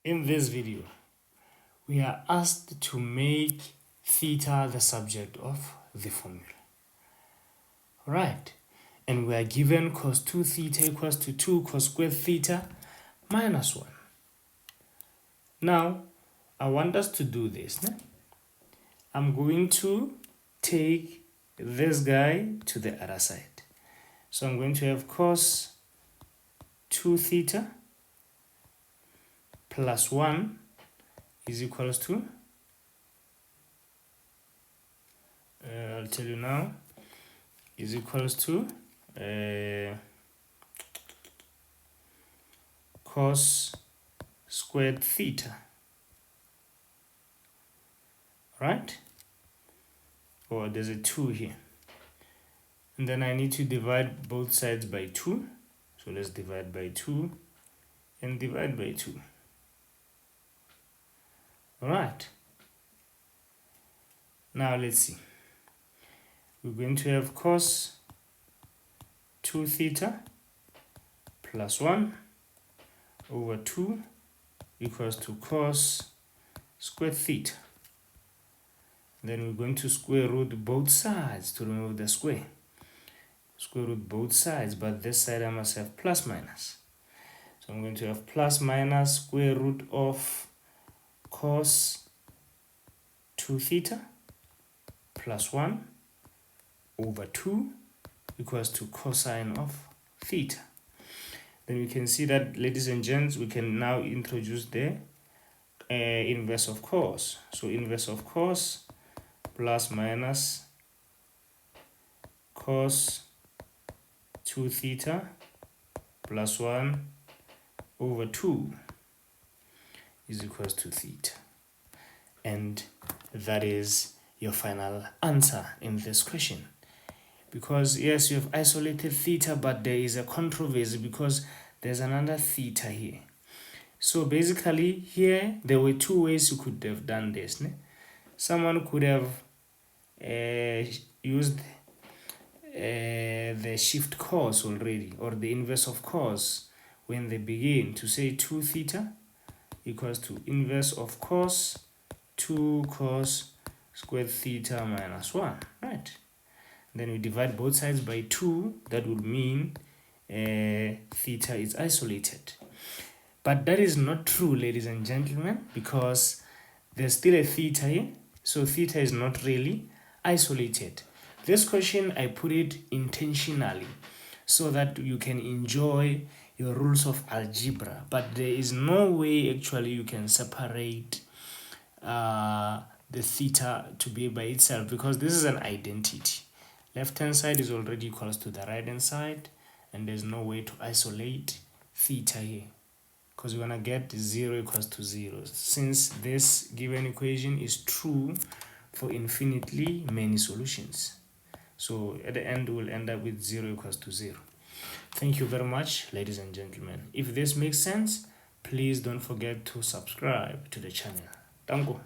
In this video, we are asked to make theta the subject of the formula. Right, and we are given cos2 theta equals to 2 cos squared theta minus 1. Now, I want us to do this. I'm going to take this guy to the other side. So I'm going to have cos 2 theta plus 1 is equals to, I'll tell you now, is equals to cos squared theta, right? Or there's a 2 here. And then I need to divide both sides by 2. So let's divide by 2 and divide by 2. Alright. Now let's see. We're going to have cos 2 theta plus 1 over 2 equals to cos squared theta. Then we're going to square root both sides to remove the square. Square root both sides, but this side I must have plus minus. So I'm going to have plus minus square root of cos 2 theta plus 1 over 2 equals to cosine of theta. Then we can see that, ladies and gents, we can now introduce the inverse of cos. So inverse of cos plus minus cos 2 theta plus 1 over 2 is equals to theta. And that is your final answer in this question. Because yes, you have isolated theta, but there is a controversy because there's another theta here. So basically here there were two ways you could have done this. Someone could have used the shift cos already, or the inverse of cos when they begin to say 2 theta equals to inverse of cos 2 cos squared theta minus 1, right? Then we divide both sides by 2. That would mean theta is isolated. But that is not true, ladies and gentlemen, because there's still a theta here. So theta is not really isolated. This question, I put it intentionally so that you can enjoy your rules of algebra. But there is no way actually you can separate the theta to be by itself, because this is an identity. Left hand side is already equals to the right hand side, and there's no way to isolate theta here, because we're gonna get 0 equals to 0, since this given equation is true for infinitely many solutions. So at the end we'll end up with 0 equals to 0. Thank you very much, ladies and gentlemen. If this makes sense, please don't forget to subscribe to the channel. Thank you.